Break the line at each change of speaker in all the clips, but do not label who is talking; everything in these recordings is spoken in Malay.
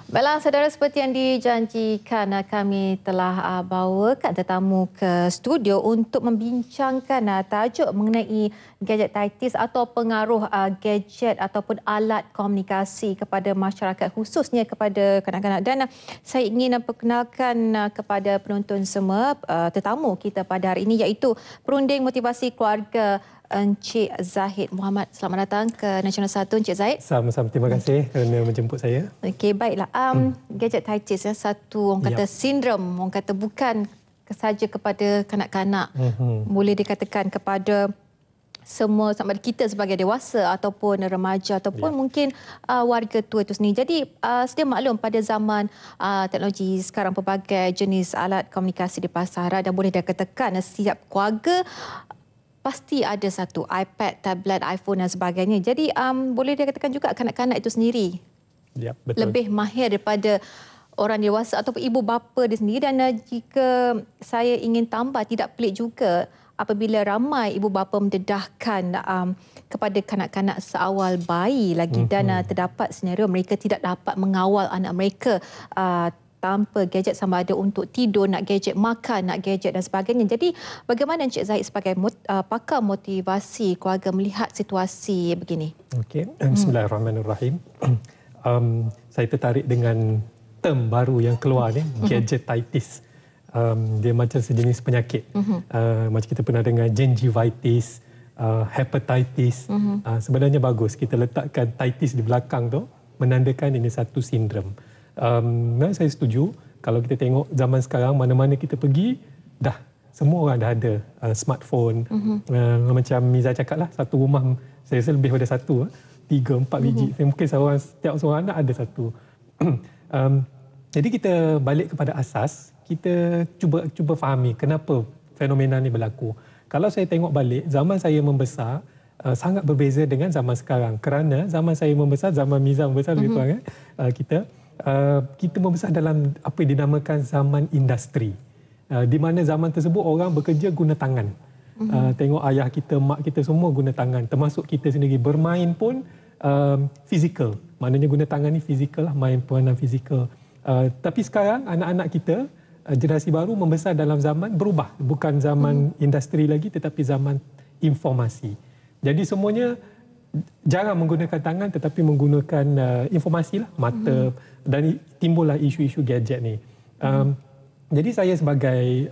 Baiklah, saudara, seperti yang dijanjikan, kami telah bawakan tetamu ke studio untuk membincangkan tajuk mengenai gadgetitis atau pengaruh gadget ataupun alat komunikasi kepada masyarakat, khususnya kepada kanak-kanak. Dan saya ingin perkenalkan kepada penonton semua tetamu kita pada hari ini, iaitu Perunding Motivasi Keluarga Encik Zahid Muhammad. Selamat datang ke Nasional 1, Encik Zahid.
Sama-sama, terima kasih kerana menjemput saya.
Okey, baiklah. Gadgetitis, satu orang kata sindrom, orang kata bukan sahaja kepada kanak-kanak. Boleh dikatakan kepada semua, sama ada kita sebagai dewasa ataupun remaja ataupun mungkin warga tua itu sendiri. Jadi sedia maklum pada zaman teknologi sekarang, pelbagai jenis alat komunikasi di pasaran, dan boleh dikatakan setiap keluarga pasti ada satu iPad, tablet, iPhone dan sebagainya. Jadi boleh dikatakan juga kanak-kanak itu sendiri
betul,
lebih mahir daripada orang dewasa ataupun ibu bapa dia sendiri. Dan jika saya ingin tambah, tidak pelik juga apabila ramai ibu bapa mendedahkan kepada kanak-kanak seawal bayi lagi, dan terdapat senario mereka tidak dapat mengawal anak mereka tanpa gadget, sama ada untuk tidur, nak gadget makan, nak gadget dan sebagainya. Jadi bagaimana Encik Zahid sebagai pakar motivasi keluarga melihat situasi begini?
Okey, bismillahirrahmanirrahim. Saya tertarik dengan term baru yang keluar ni, gadgetitis. Dia macam sejenis penyakit. Macam kita pernah dengar gingivitis, hepatitis. Sebenarnya bagus kita letakkan titis di belakang tu, menandakan ini satu sindrom. Saya setuju. Kalau kita tengok zaman sekarang, mana-mana kita pergi, dah semua orang dah ada smartphone. Macam Miza cakap lah, satu rumah saya rasa lebih pada satu, 3, 4 biji. Mungkin setiap seorang anak ada satu. Jadi kita balik kepada asas, kita cuba fahami kenapa fenomena ni berlaku. Kalau saya tengok balik, zaman saya membesar sangat berbeza dengan zaman sekarang. Kerana zaman saya membesar, zaman Miza membesar lebih kurang, kita membesar dalam apa yang dinamakan zaman industri. Di mana zaman tersebut orang bekerja guna tangan. Tengok ayah kita, mak kita semua guna tangan. Termasuk kita sendiri bermain pun fizikal. Maknanya guna tangan ni fizikal lah, main peranan fizikal. Tapi sekarang anak-anak kita, generasi baru membesar dalam zaman berubah. Bukan zaman industri lagi, tetapi zaman informasi. Jadi semuanya jarang menggunakan tangan tetapi menggunakan informasi lah, mata, dan timbullah isu-isu gadget ni. Jadi saya sebagai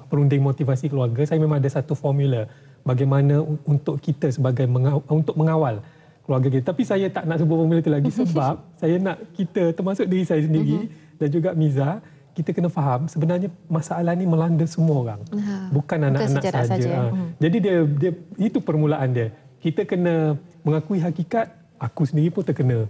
perunding motivasi keluarga, saya memang ada satu formula bagaimana untuk kita sebagai untuk mengawal keluarga kita. Tapi saya tak nak sebut formula itu lagi sebab saya nak kita, termasuk diri saya sendiri dan juga Miza, kita kena faham sebenarnya masalah ni melanda semua orang. Bukan anak-anak saja. Jadi dia itu permulaan dia. Kita kena mengakui hakikat, aku sendiri pun terkena.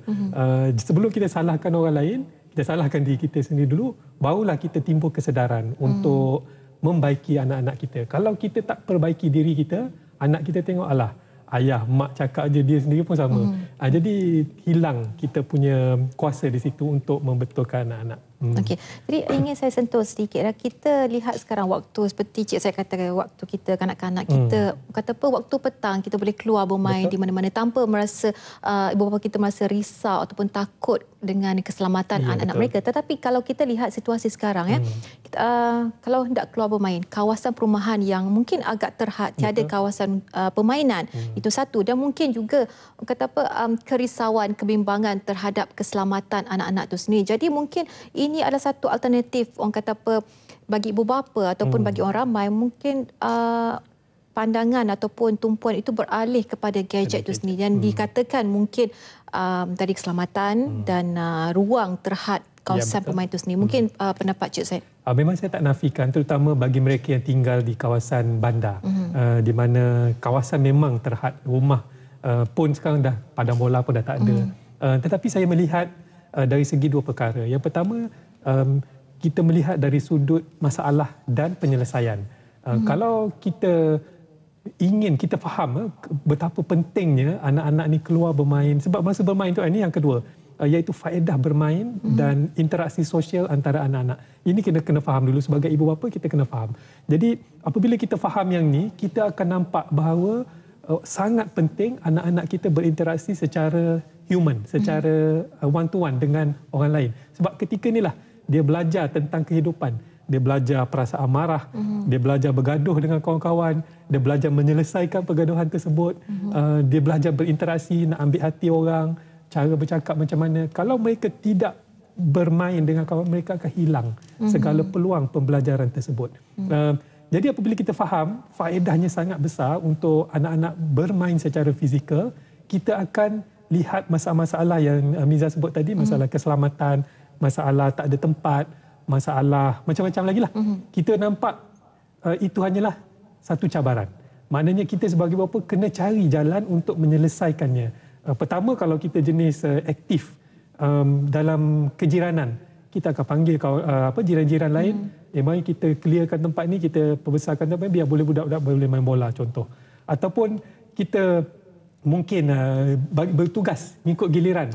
Sebelum kita salahkan orang lain, kita salahkan diri kita sendiri dulu, barulah kita timbul kesedaran untuk membaiki anak-anak kita. Kalau kita tak perbaiki diri kita, anak kita tengok, alah, ayah, mak cakap je, dia sendiri pun sama. Jadi hilang kita punya kuasa di situ untuk membetulkan anak-anak.
Okey, jadi ingin saya sentuh sedikit. Kita lihat sekarang waktu seperti cik saya katakan, waktu kita kanak-kanak kita, kata apa, waktu petang kita boleh keluar bermain di mana-mana tanpa merasa ibu bapa kita merasa risau ataupun takut dengan keselamatan anak-anak mereka. Tetapi kalau kita lihat situasi sekarang, kalau hendak keluar bermain, kawasan perumahan yang mungkin agak terhad, tiada kawasan permainan, itu satu. Dan mungkin juga kata apa, kerisauan, kebimbangan terhadap keselamatan anak-anak itu sendiri. Jadi mungkin ini adalah satu alternatif, orang kata apa, bagi ibu bapa ataupun bagi orang ramai, mungkin pandangan ataupun tumpuan itu beralih kepada gadget itu sendiri, dan dikatakan mungkin dari keselamatan dan ruang terhad kawasan permainan itu sendiri. Mungkin pendapat cik saya.
Memang saya tak nafikan, terutama bagi mereka yang tinggal di kawasan bandar, di mana kawasan memang terhad, rumah pun sekarang dah padang bola pun dah tak ada. Tetapi saya melihat dari segi dua perkara. Yang pertama, kita melihat dari sudut masalah dan penyelesaian. Kalau kita ingin, kita faham betapa pentingnya anak-anak ni keluar bermain. Sebab masa bermain tu, ini yang kedua, iaitu faedah bermain dan interaksi sosial antara anak-anak. Ini kita kena faham dulu, sebagai ibu bapa kita kena faham. Jadi apabila kita faham yang ni, kita akan nampak bahawa sangat penting anak-anak kita berinteraksi secara human, secara one to one dengan orang lain. Sebab ketika inilah dia belajar tentang kehidupan. Dia belajar perasaan marah, dia belajar bergaduh dengan kawan-kawan, dia belajar menyelesaikan pergaduhan tersebut, dia belajar berinteraksi, nak ambil hati orang, cara bercakap macam mana. Kalau mereka tidak bermain dengan kawan, mereka akan hilang segala peluang pembelajaran tersebut. Jadi apabila kita faham faedahnya sangat besar untuk anak-anak bermain secara fizikal, kita akan lihat masalah-masalah yang Miza sebut tadi, masalah keselamatan, masalah tak ada tempat, masalah macam-macam lagi lah. Kita nampak itu hanyalah satu cabaran. Maknanya kita sebagai bapa kena cari jalan untuk menyelesaikannya. Pertama, kalau kita jenis aktif dalam kejiranan, kita akan panggil jiran-jiran lain, mari kita clearkan tempat ni, kita perbesarkan tempat ni biar boleh budak-budak boleh main bola contoh. Ataupun kita mungkin bertugas mengikut giliran.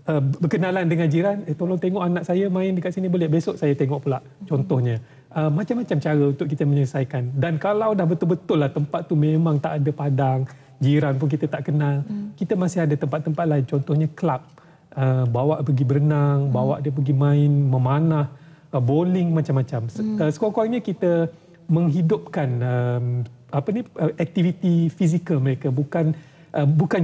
Berkenalan dengan jiran, tolong tengok anak saya main dekat sini boleh, besok saya tengok pula contohnya. Macam-macam cara untuk kita menyelesaikan. Dan kalau dah betul-betul lah tempat tu memang tak ada padang, jiran pun kita tak kenal, kita masih ada tempat-tempat lain, contohnya kelab. Bawa pergi berenang, bawa dia pergi main, memanah, bowling, macam-macam. Sekurang-kurangnya kita menghidupkan aktiviti fizikal mereka. Bukan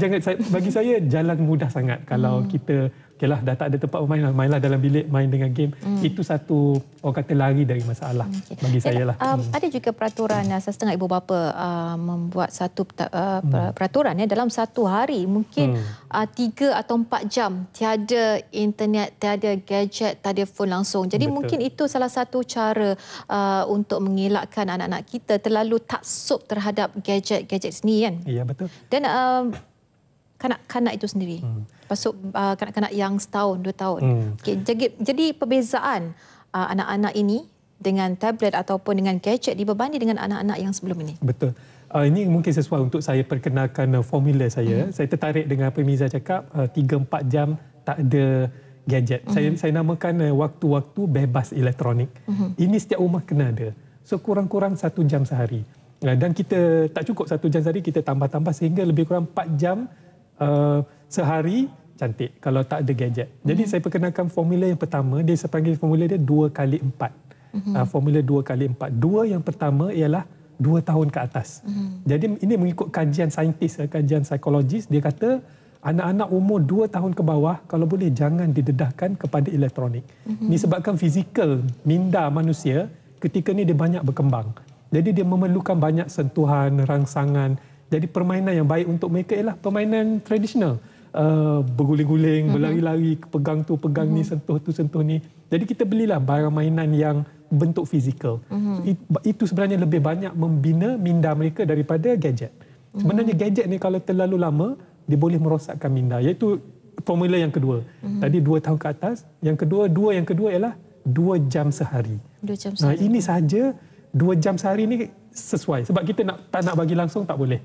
jangan, bagi saya jalan mudah sangat kalau kita okeylah dah tak ada tempat bermain, mainlah dalam bilik, main dengan game. Itu satu orang kata lari dari masalah bagi saya lah.
Ada juga peraturan, setengah ibu bapa membuat satu peraturan dalam satu hari mungkin 3 atau 4 jam tiada internet, tiada gadget, tiada telefon langsung. Jadi mungkin itu salah satu cara untuk mengelakkan anak-anak kita terlalu taksub terhadap gadget sendiri kan.
Ya, betul.
Dan kanak-kanak itu sendiri. Pasuk kanak-kanak yang setahun, 2 tahun. Okay, jadi perbezaan anak-anak ini dengan tablet ataupun dengan gadget dibebani dengan anak-anak yang sebelum ini.
Betul. Ini mungkin sesuai untuk saya perkenalkan formula saya. Saya tertarik dengan apa Miza cakap, 3-4 jam tak ada gadget. Saya namakan waktu-waktu bebas elektronik. Ini setiap rumah kena ada. So kurang-kurang 1 jam sehari. Dan kita tak cukup 1 jam sehari, kita tambah-tambah sehingga lebih kurang 4 jam sehari, cantik kalau tak ada gadget. Jadi saya perkenalkan formula yang pertama, saya panggil formula dia 2x4. Formula 2x4. 2 yang pertama ialah 2 tahun ke atas. Jadi ini mengikut kajian saintis, kajian psikologis, dia kata anak-anak umur 2 tahun ke bawah kalau boleh jangan didedahkan kepada elektronik. Ini sebabkan fizikal minda manusia ketika ni dia banyak berkembang. Jadi dia memerlukan banyak sentuhan, rangsangan. Jadi permainan yang baik untuk mereka ialah permainan tradisional. Berguling-guling, berlari-lari, pegang tu, pegang ni, sentuh tu, sentuh ni. Jadi kita belilah barang mainan yang bentuk fizikal. Itu sebenarnya lebih banyak membina minda mereka daripada gadget. Sebenarnya gadget ni kalau terlalu lama, dia boleh merosakkan minda. Iaitu formula yang kedua. Tadi 2 tahun ke atas. Yang kedua ialah 2 jam sehari.
2 jam sehari.
Ini sahaja 2 jam sehari ni sesuai. Sebab kita tak nak bagi langsung tak boleh.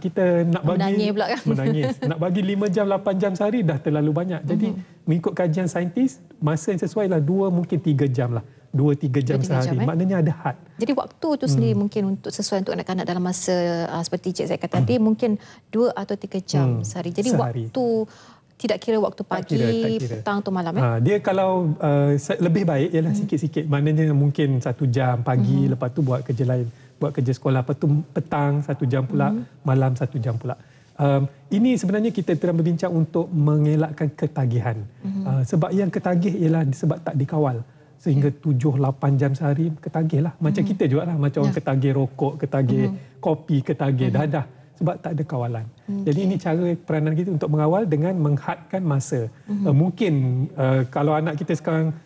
Kita nak bagi
menangis pula kan.
Menangis. Nak bagi 5 jam, 8 jam sehari dah terlalu banyak. Jadi mengikut kajian saintis, masa yang sesuai lah 2 mungkin 3 jam lah. 2-3 jam sehari. Maknanya ada had.
Jadi waktu tu sendiri mungkin untuk sesuai untuk anak-anak dalam masa seperti Cik saya kata tadi mungkin 2 atau 3 jam sehari. Jadi waktu tidak kira waktu pagi, petang atau malam.
Dia kalau lebih baik ialah sikit-sikit. Maknanya mungkin 1 jam pagi, lepas tu buat kerja lain. Buat kerja sekolah, lepas tu petang 1 jam pula, malam 1 jam pula. Ini sebenarnya kita tengah berbincang untuk mengelakkan ketagihan. Sebab yang ketagih ialah sebab tak dikawal. Sehingga 7-8 jam sehari ketagih lah. Macam kita juga lah. Macam orang ketagih rokok, ketagih kopi, ketagih dadah. Sebab tak ada kawalan. Jadi ini cara peranan kita untuk mengawal dengan menghadkan masa. Mungkin kalau anak kita sekarang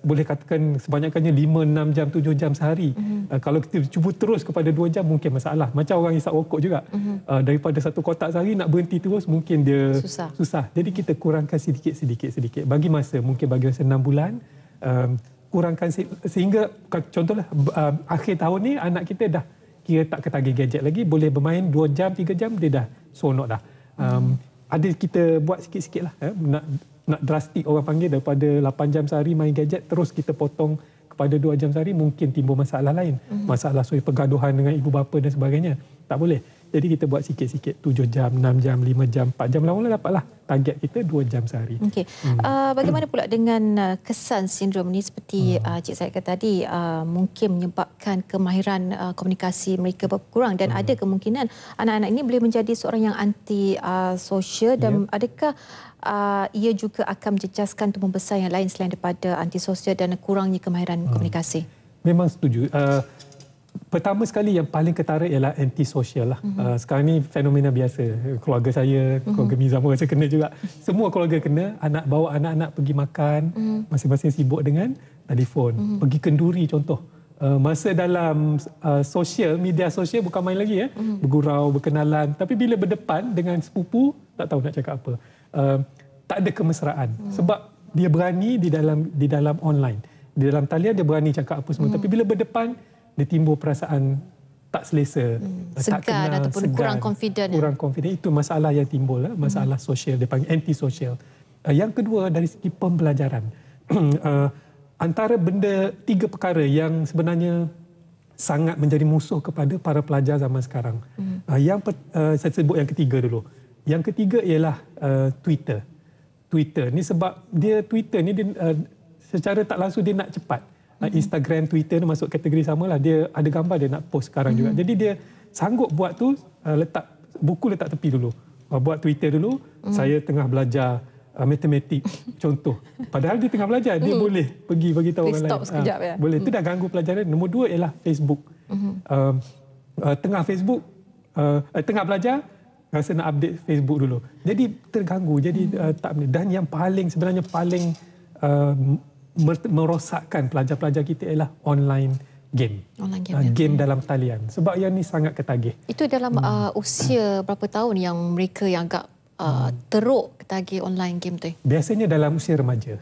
boleh katakan sebanyaknya 5, 6 jam, 7 jam sehari. Kalau kita cuba terus kepada 2 jam mungkin masalah. Macam orang isap rokok juga. Daripada 1 kotak sehari nak berhenti terus mungkin dia susah. Jadi kita kurangkan sedikit. Bagi masa, mungkin bagi masa 6 bulan. Kurangkan sehingga contohlah akhir tahun ni anak kita dah kira tak ketagih gadget lagi, boleh bermain 2 jam, 3 jam, dia dah seronok dah. Ada kita buat sikit-sikit lah. Nak drastik orang panggil daripada 8 jam sehari main gadget, terus kita potong kepada 2 jam sehari, mungkin timbul masalah lain. Masalah soal pergaduhan dengan ibu bapa dan sebagainya. Tak boleh. Jadi kita buat sikit-sikit, 7 jam, 6 jam, 5 jam, 4 jam. Lama-lama dapatlah target kita 2 jam sehari.
Okey. Bagaimana pula dengan kesan sindrom ni seperti Cik Syed kata tadi, mungkin menyebabkan kemahiran komunikasi mereka berkurang dan ada kemungkinan anak-anak ini boleh menjadi seorang yang anti sosial dan adakah ia juga akan menjejaskan tubuh besar yang lain selain daripada antisosial dan kurangnya kemahiran komunikasi?
Memang setuju. Pertama sekali yang paling ketara ialah antisosial lah. Sekarang ni fenomena biasa. Keluarga saya, keluarga Miza pun rasa kena juga. Semua keluarga kena. Bawa anak-anak pergi makan, masing-masing sibuk dengan telefon. Pergi kenduri contoh. Masa dalam media sosial bukan main lagi bergurau, berkenalan. Tapi bila berdepan dengan sepupu, tak tahu nak cakap apa. Tak ada kemesraan sebab dia berani di dalam online, di dalam talian dia berani cakap apa semua, tapi bila berdepan dia timbul perasaan tak selesa, tak
segan
kenal,
ataupun kurang confident.
Itu masalah yang timbul, masalah sosial, dia panggil antisosial. Yang kedua dari segi pembelajaran, antara 3 perkara yang sebenarnya sangat menjadi musuh kepada para pelajar zaman sekarang. Saya sebut yang ketiga dulu. Yang ketiga ialah Twitter. Twitter ni sebab Twitter ni secara tak langsung dia nak cepat. Instagram, Twitter ni masuk kategori samalah. Dia ada gambar dia nak post sekarang juga. Jadi dia sanggup buat tu, letak tepi dulu. Buat Twitter dulu, saya tengah belajar matematik contoh. Padahal dia tengah belajar, dia boleh pergi bagi tahu orang lain.
Stop sekejap ya.
Boleh, itu dah ganggu pelajaran. Nombor 2 ialah Facebook. Tengah belajar, rasa nak update Facebook dulu. Jadi terganggu. Jadi tak. Dan yang sebenarnya paling merosakkan pelajar-pelajar kita ialah online game. Game dalam talian. Sebab yang ni sangat ketagih.
Itu dalam usia berapa tahun yang mereka yang agak teruk ketagih online game tu?
Biasanya dalam usia remaja.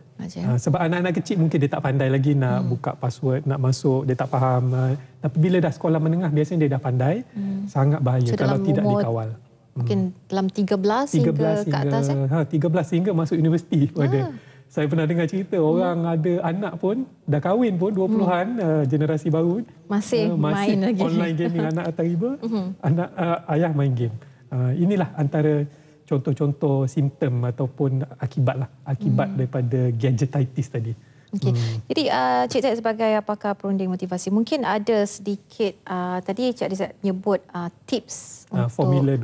Sebab anak-anak kecil mungkin dia tak pandai lagi nak buka password, nak masuk, dia tak faham. Tapi bila dah sekolah menengah, biasanya dia dah pandai. Sangat bahaya kalau tidak dikawal.
Mungkin dalam 13 hingga ke atas?
13 hingga masuk universiti pun ada. Saya pernah dengar cerita orang ada anak pun, dah kahwin pun, 20-an, generasi baru.
Masih main lagi.
Online gaming, anak atas riba, anak ayah main game. Inilah antara contoh-contoh simptom ataupun akibat daripada gadgetitis tadi.
Okay. Jadi Cik Syed sebagai pakar perunding motivasi, mungkin ada sedikit tadi Cik Syed menyebut tips untuk formula.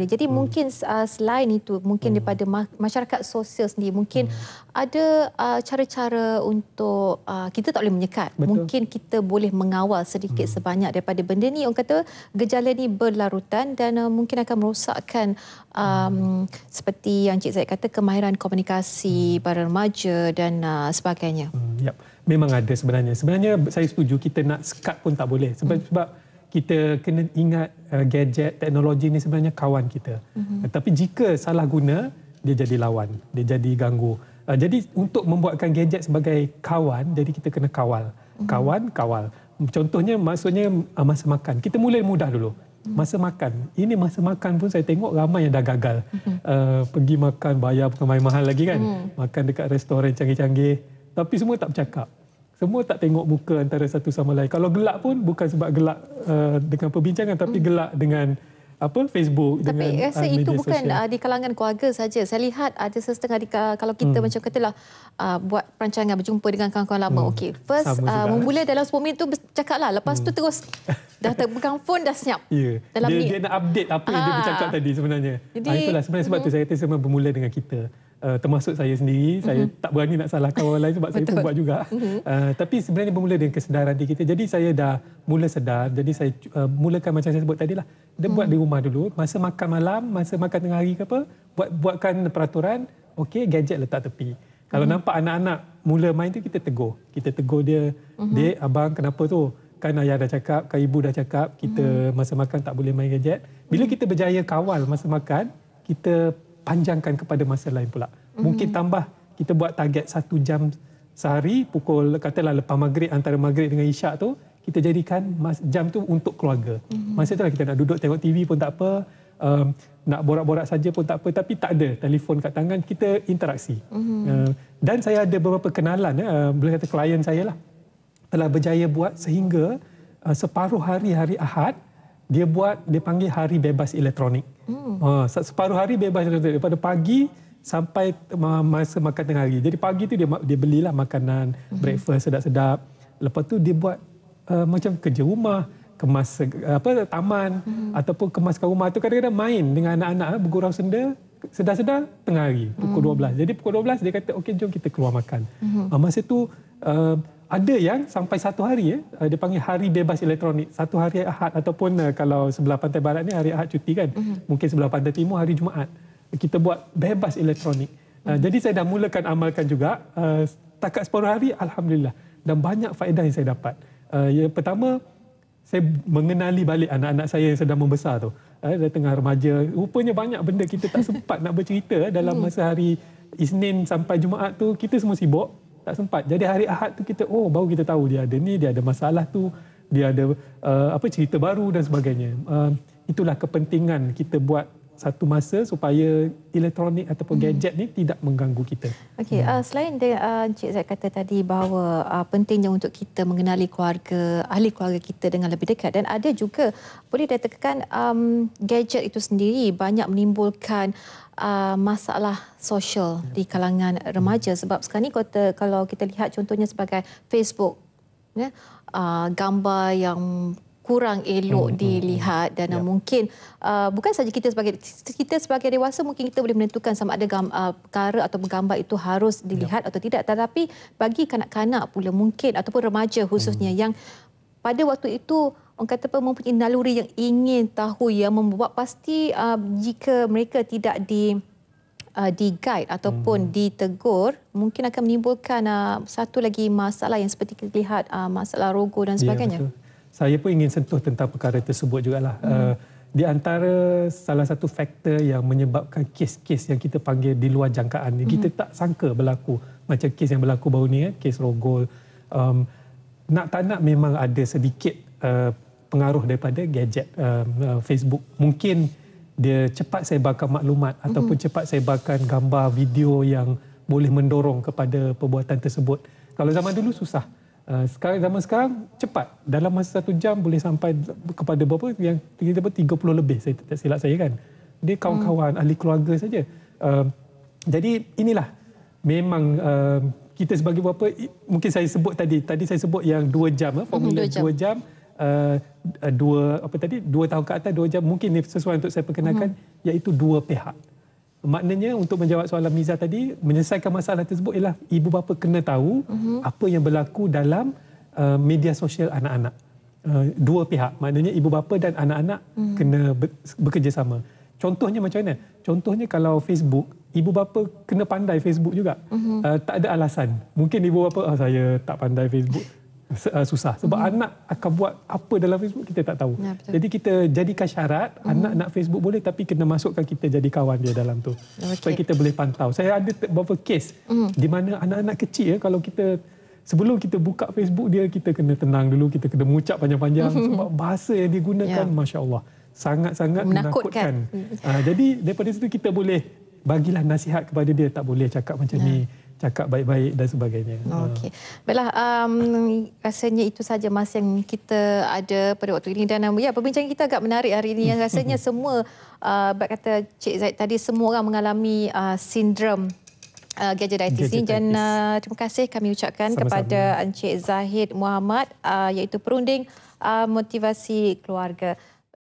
Jadi mungkin selain itu, mungkin daripada masyarakat sosial sendiri, mungkin ada cara-cara untuk kita tak boleh menyekat. Betul. Mungkin kita boleh mengawal sedikit sebanyak daripada benda ni. Orang kata gejala ni berlarutan dan mungkin akan merosakkan seperti yang Cik Syed kata, kemahiran komunikasi para remaja dan sebagainya.
Memang ada sebenarnya. Sebenarnya saya setuju, kita nak sekat pun tak boleh. Sebab kita kena ingat gadget, teknologi ni sebenarnya kawan kita. Tapi jika salah guna, dia jadi lawan, dia jadi ganggu. Jadi untuk membuatkan gadget sebagai kawan, jadi kita kena kawal. Kawal. Contohnya maksudnya masa makan. Kita mulai mudah dulu. Masa makan. Ini masa makan pun saya tengok ramai yang dah gagal. Pergi makan, bayar bukan main mahal lagi kan. Makan dekat restoran canggih-canggih. Tapi semua tak bercakap. Semua tak tengok muka antara satu sama lain. Kalau gelak pun bukan sebab gelak dengan perbincangan, tapi gelak dengan Facebook.
Tapi
dengan
rasa itu bukan
sosial.
di kalangan keluarga saja. Saya lihat ada setengah kalau kita macam katalah buat perancangan berjumpa dengan kawan-kawan lama. Okey, first memula dalam 10 minit tu bercakaplah. Lepas tu terus dah terpegang phone dah senyap.
Dalam dia nak update apa yang dia bercakap tadi sebenarnya. Jadi, itulah sebenarnya sebab tu saya kata semua bermula dengan kita. Termasuk saya sendiri, saya tak berani nak salahkan orang lain sebab saya pun buat juga. Tapi sebenarnya bermula dengan kesedaran diri kita. Jadi saya dah mula sedar, jadi saya mulakan macam saya sebut tadi lah. Dia buat di rumah dulu, masa makan malam, masa makan tengah hari ke apa, buatkan peraturan, okey, gadget letak tepi. Kalau nampak anak-anak mula main tu, kita tegur. Kita tegur dia, "Dek, abang kenapa tu? Kan ayah dah cakap, kan ibu dah cakap, kita masa makan tak boleh main gadget." Bila kita berjaya kawal masa makan, kita panjangkan kepada masa lain pula. Mungkin tambah, kita buat target 1 jam sehari, pukul katalah lepas maghrib, antara maghrib dengan isyak tu, kita jadikan jam tu untuk keluarga. Masa tu lah kita nak duduk tengok TV pun tak apa, nak borak-borak saja pun tak apa, tapi tak ada telefon kat tangan, kita interaksi. Dan saya ada beberapa kenalan, boleh kata klien saya lah, telah berjaya buat sehingga separuh hari Ahad, dia panggil hari bebas elektronik. Separuh hari bebas elektronik daripada pagi sampai masa makan tengah hari. Jadi pagi tu dia belilah makanan, breakfast sedap-sedap. Lepas tu dia buat macam kerja rumah, kemas taman ataupun kemaskan rumah tu, kadang-kadang main dengan anak-anak bergurau senda sedar-sedar tengah hari pukul 12. Jadi pukul 12 dia kata okey jom kita keluar makan. Masa tu ada yang sampai satu hari dia panggil hari bebas elektronik. Satu hari Ahad ataupun kalau sebelah pantai barat ni hari Ahad cuti kan. Mungkin sebelah pantai timur hari Jumaat. Kita buat bebas elektronik. Jadi saya dah mulakan amalkan juga. Takat separuh hari alhamdulillah, dan banyak faedah yang saya dapat. Yang pertama, saya mengenali balik anak-anak saya yang sedang membesar tu. Dah tengah remaja. Rupanya banyak benda kita tak sempat nak bercerita dalam masa hari Isnin sampai Jumaat tu. Kita semua sibuk, tak sempat. Jadi hari Ahad tu kita, baru kita tahu dia ada ni, dia ada masalah tu, dia ada cerita baru dan sebagainya. Itulah kepentingan kita buat satu masa supaya elektronik ataupun gadget ni tidak mengganggu kita.
Okey, selain Encik Zaid kata tadi bahawa pentingnya untuk kita mengenali keluarga, ahli keluarga kita dengan lebih dekat, dan ada juga boleh dikatakan gadget itu sendiri banyak menimbulkan masalah sosial di kalangan remaja, sebab sekarang ni kalau kita lihat contohnya sebagai Facebook, gambar yang kurang elok dilihat, dan mungkin bukan saja kita sebagai dewasa mungkin kita boleh menentukan sama ada perkara atau gambar itu harus dilihat atau tidak, tetapi bagi kanak-kanak pula mungkin ataupun remaja khususnya yang pada waktu itu orang kata mempunyai naluri yang ingin tahu, yang membuat pasti jika mereka tidak di-guide ataupun ditegur, mungkin akan menimbulkan satu lagi masalah yang seperti kita lihat, masalah rogo dan sebagainya.
Ya, betul. Saya pun ingin sentuh tentang perkara tersebut jugalah. Di antara salah satu faktor yang menyebabkan kes-kes yang kita panggil di luar jangkaan ni, kita tak sangka berlaku. Macam kes yang berlaku baru ni, kes rogol. Nak tak nak memang ada sedikit pengaruh daripada gadget, Facebook. Mungkin dia cepat sebarkan maklumat ataupun cepat sebarkan gambar, video yang boleh mendorong kepada perbuatan tersebut. Kalau zaman dulu susah. Zaman sekarang cepat. Dalam masa 1 jam boleh sampai kepada berapa? Yang 30 lebih, saya tak silap saya kan. Dia kawan-kawan, ahli keluarga saja. Jadi inilah memang kita sebagai bapa, mungkin saya sebut tadi saya sebut yang 2 jam, formula 2 jam. 2 tahun ke atas 2 jam, mungkin sesuai untuk saya perkenalkan, iaitu 2 pihak. Maknanya untuk menjawab soalan Miza tadi, menyelesaikan masalah tersebut ialah ibu bapa kena tahu apa yang berlaku dalam media sosial anak-anak. 2 pihak, maknanya ibu bapa dan anak-anak kena bekerjasama. Contohnya macam mana? Contohnya kalau Facebook, ibu bapa kena pandai Facebook juga. Tak ada alasan. Mungkin ibu bapa, saya tak pandai Facebook. Susah. Sebab anak akan buat apa dalam Facebook kita tak tahu. Ya, jadi kita jadikan syarat, anak nak Facebook boleh, tapi kena masukkan kita jadi kawan dia dalam tu. Supaya kita boleh pantau. Saya ada beberapa kes di mana anak-anak kecil, kalau kita sebelum kita buka Facebook dia, kita kena tenang dulu, kita kena mengucap panjang-panjang. Sebab bahasa yang digunakan, Masya Allah, sangat-sangat menakutkan. Jadi daripada situ kita boleh bagilah nasihat kepada dia, tak boleh cakap macam ni, cakap baik-baik dan sebagainya.
Okey. Baiklah, rasanya itu saja masa yang kita ada pada waktu ini, dan perbincangan kita agak menarik hari ini. Yang rasanya semua, kata Cik Zaid tadi, semua orang mengalami sindrom gadgetitis ini, dan terima kasih kami ucapkan kepada Encik Zahid Muhammad, iaitu perunding motivasi keluarga.